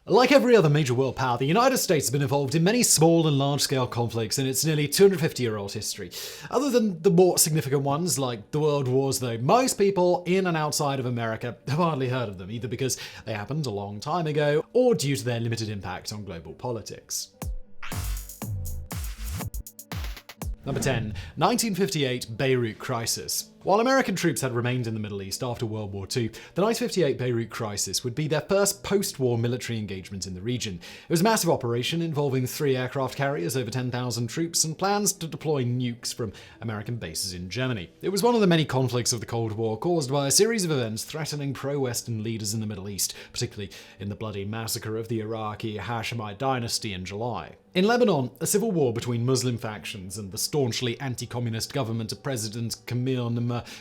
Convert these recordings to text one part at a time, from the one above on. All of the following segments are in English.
Like every other major world power, the United States has been involved in many small and large-scale conflicts in its nearly 250-year-old history. Other than the more significant ones, like the World Wars though, most people in and outside of America have hardly heard of them, either because they happened a long time ago, or due to their limited impact on global politics. Number 10. 1958 Beirut Crisis. While American troops had remained in the Middle East after World War II, the 1958 Beirut Crisis would be their first post-war military engagement in the region. It was a massive operation involving 3 aircraft carriers, over 10,000 troops, and plans to deploy nukes from American bases in Germany. It was one of the many conflicts of the Cold War caused by a series of events threatening pro-Western leaders in the Middle East, particularly in the bloody massacre of the Iraqi Hashemite dynasty in July. In Lebanon, a civil war between Muslim factions and the staunchly anti-communist government of President Camille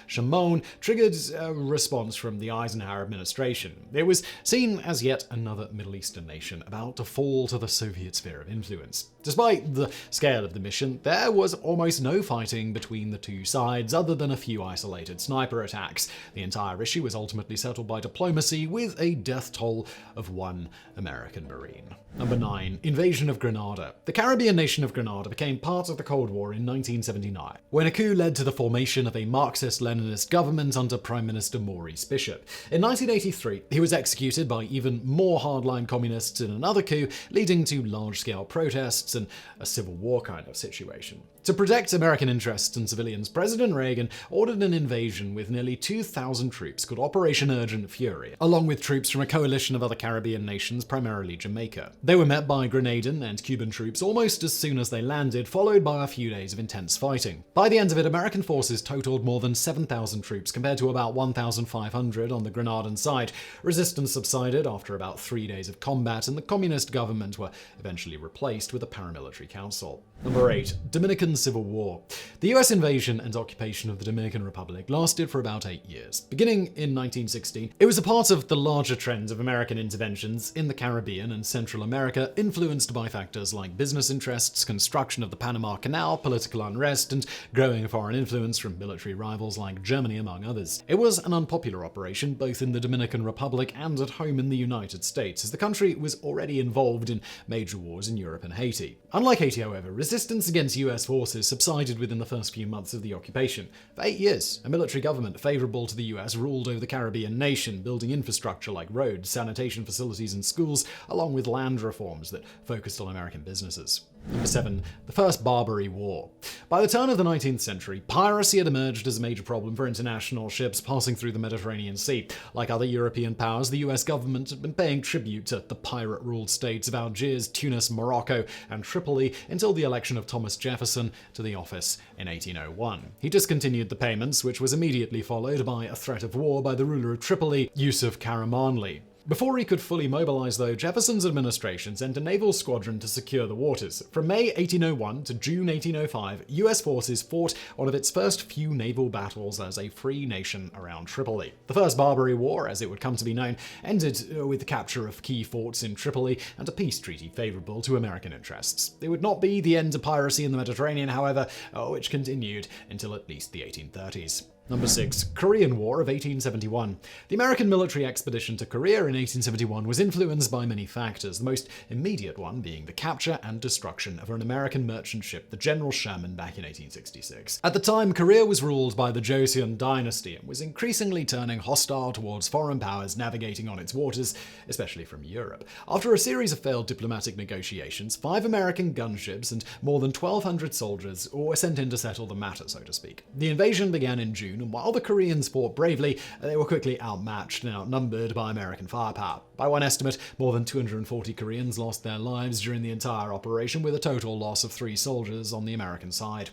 Chamoun triggered a response from the Eisenhower administration. It was seen as yet another Middle Eastern nation about to fall to the Soviet sphere of influence. Despite the scale of the mission, there was almost no fighting between the two sides other than a few isolated sniper attacks. The entire issue was ultimately settled by diplomacy with a death toll of 1 American Marine. Number 9. Invasion of Grenada. The Caribbean nation of Grenada became part of the Cold War in 1979, when a coup led to the formation of a Marxist-Leninist government under Prime Minister Maurice Bishop. In 1983, he was executed by even more hardline communists in another coup, leading to large-scale protests and a civil war kind of situation. To protect American interests and civilians, President Reagan ordered an invasion with nearly 2,000 troops called Operation Urgent Fury, along with troops from a coalition of other Caribbean nations, primarily Jamaica. They were met by Grenadian and Cuban troops almost as soon as they landed, followed by a few days of intense fighting. By the end of it, American forces totaled more than 7,000 troops compared to about 1,500 on the Grenadan side. Resistance subsided after about 3 days of combat, and the communist government were eventually replaced with a paramilitary council. Number 8. Dominican Civil War. The US invasion and occupation of the Dominican Republic lasted for about 8 years. Beginning in 1916, it was a part of the larger trend of American interventions in the Caribbean and Central America, influenced by factors like business interests, construction of the Panama Canal, political unrest, and growing foreign influence from military rivals like Germany, among others. It was an unpopular operation both in the Dominican Republic and at home in the United States, as the country was already involved in major wars in Europe and Haiti. Unlike Haiti, however, resistance against US forces subsided within the first few months of the occupation. For 8 years, a military government favorable to the US ruled over the Caribbean nation, building infrastructure like roads, sanitation facilities, and schools, along with land reforms that focused on American businesses. Number 7. The First Barbary War. By the turn of the 19th century, piracy had emerged as a major problem for international ships passing through the Mediterranean Sea. Like other European powers, the US government had been paying tribute to the pirate-ruled states of Algiers, Tunis, Morocco, and Tripoli until the election of Thomas Jefferson to the office in 1801. He discontinued the payments, which was immediately followed by a threat of war by the ruler of Tripoli, Yusuf Karamanli. Before he could fully mobilize, though, Jefferson's administration sent a naval squadron to secure the waters. From May 1801 to June 1805, US forces fought one of its first few naval battles as a free nation around Tripoli. The First Barbary War, as it would come to be known, ended with the capture of key forts in Tripoli and a peace treaty favorable to American interests. It would not be the end of piracy in the Mediterranean, however, which continued until at least the 1830s. Number 6. Korean War of 1871. The American military expedition to Korea in 1871 was influenced by many factors, the most immediate one being the capture and destruction of an American merchant ship, the General Sherman, back in 1866. At the time, Korea was ruled by the Joseon dynasty and was increasingly turning hostile towards foreign powers navigating on its waters, especially from Europe. After a series of failed diplomatic negotiations, 5 American gunships and more than 1,200 soldiers were sent in to settle the matter, so to speak. The invasion began in June, and while the Koreans fought bravely, they were quickly outmatched and outnumbered by American firepower. By one estimate, more than 240 Koreans lost their lives during the entire operation, with a total loss of 3 soldiers on the American side.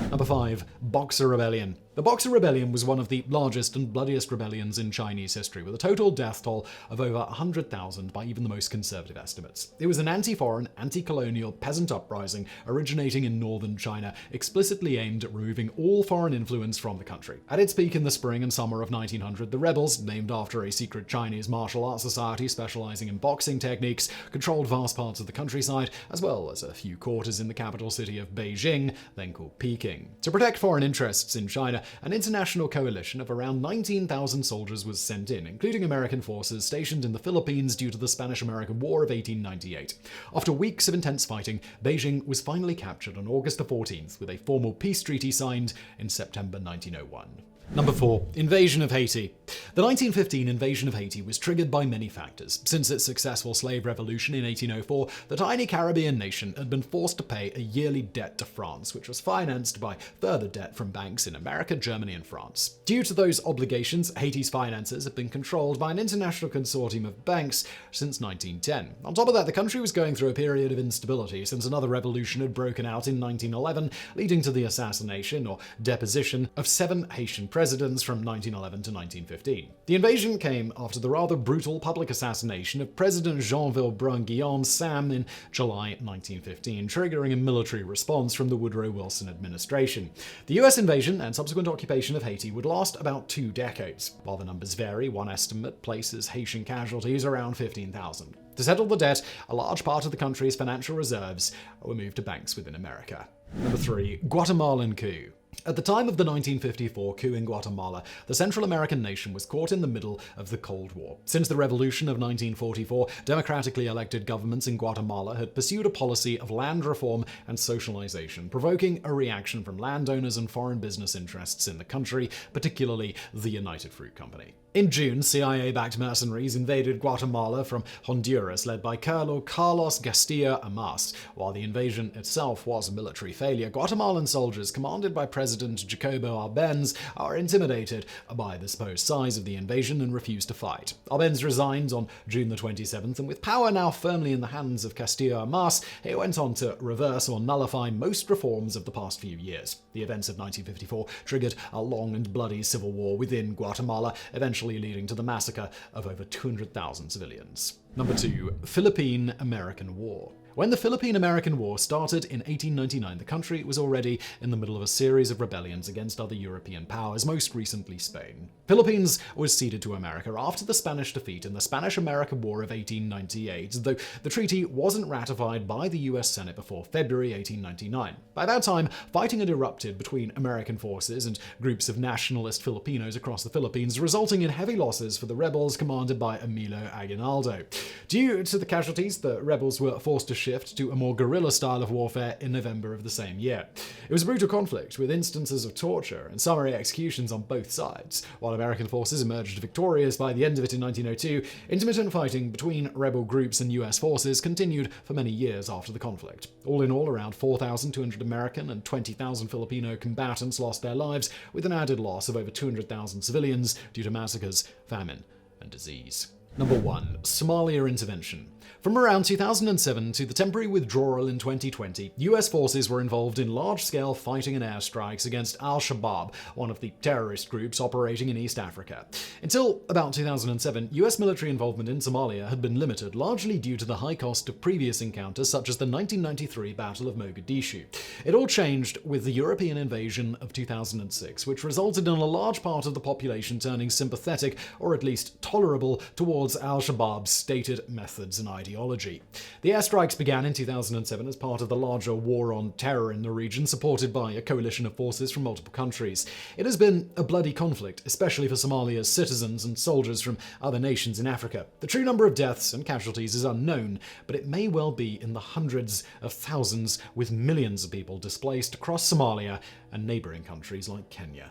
Number 5. Boxer Rebellion. The Boxer Rebellion was one of the largest and bloodiest rebellions in Chinese history, with a total death toll of over 100,000 by even the most conservative estimates. It was an anti-foreign, anti-colonial peasant uprising originating in northern China, explicitly aimed at removing all foreign influence from the country. At its peak in the spring and summer of 1900, the rebels, named after a secret Chinese martial arts society specializing in boxing techniques, controlled vast parts of the countryside, as well as a few quarters in the capital city of Beijing, then called Peking. To protect foreign interests in China, an international coalition of around 19,000 soldiers was sent in, including American forces stationed in the Philippines due to the Spanish-American War of 1898. After weeks of intense fighting, Beijing was finally captured on August 14th, with a formal peace treaty signed in September 1901. Number 4. Invasion of Haiti. The 1915 invasion of Haiti was triggered by many factors. Since its successful slave revolution in 1804, the tiny Caribbean nation had been forced to pay a yearly debt to France, which was financed by further debt from banks in America, Germany, and France. Due to those obligations, Haiti's finances have been controlled by an international consortium of banks since 1910. On top of that, the country was going through a period of instability since another revolution had broken out in 1911, leading to the assassination or deposition of 7 Haitian presidents from 1911 to 1915. The invasion came after the rather brutal public assassination of President Jean-Villebrun-Guillaume Sam in July 1915, triggering a military response from the Woodrow Wilson administration. The US invasion and subsequent occupation of Haiti would last about 2 decades. While the numbers vary, one estimate places Haitian casualties around 15,000. To settle the debt, a large part of the country's financial reserves were moved to banks within America. Number 3. Guatemalan Coup. At the time of the 1954 coup in Guatemala, the Central American nation was caught in the middle of the Cold War. Since the revolution of 1944, democratically elected governments in Guatemala had pursued a policy of land reform and socialization, provoking a reaction from landowners and foreign business interests in the country, particularly the United Fruit Company. In June, CIA-backed mercenaries invaded Guatemala from Honduras, led by Colonel Carlos Garcia Amas. While the invasion itself was a military failure, Guatemalan soldiers, commanded by President Jacobo Arbenz, are intimidated by the supposed size of the invasion and refuse to fight. Arbenz resigned on June the 27th, and with power now firmly in the hands of Castillo Amas, he went on to reverse or nullify most reforms of the past few years. The events of 1954 triggered a long and bloody civil war within Guatemala, eventually leading to the massacre of over 200,000 civilians. Number 2. Philippine-American War. When the Philippine-American War started in 1899, the country was already in the middle of a series of rebellions against other European powers, most recently Spain. Philippines was ceded to America after the Spanish defeat in the Spanish-American War of 1898, though the treaty wasn't ratified by the US Senate before February 1899. By that time, fighting had erupted between American forces and groups of nationalist Filipinos across the Philippines, resulting in heavy losses for the rebels commanded by Emilio Aguinaldo. Due to the casualties, the rebels were forced to shift to a more guerrilla style of warfare in November of the same year. It was a brutal conflict, with instances of torture and summary executions on both sides. While American forces emerged victorious by the end of it in 1902, intermittent fighting between rebel groups and US forces continued for many years after the conflict. All in all, around 4,200 American and 20,000 Filipino combatants lost their lives, with an added loss of over 200,000 civilians due to massacres, famine, and disease. Number 1. Somalia Intervention. From around 2007 to the temporary withdrawal in 2020, US forces were involved in large-scale fighting and airstrikes against Al-Shabaab, one of the terrorist groups operating in East Africa. Until about 2007, US military involvement in Somalia had been limited, largely due to the high cost of previous encounters such as the 1993 Battle of Mogadishu. It all changed with the European invasion of 2006, which resulted in a large part of the population turning sympathetic, or at least tolerable, towards Al-Shabaab's stated methods and ideology. The airstrikes began in 2007 as part of the larger war on terror in the region, supported by a coalition of forces from multiple countries. It has been a bloody conflict, especially for Somalia's citizens and soldiers from other nations in Africa. The true number of deaths and casualties is unknown, but it may well be in the hundreds of thousands, with millions of people displaced across Somalia and neighboring countries like Kenya.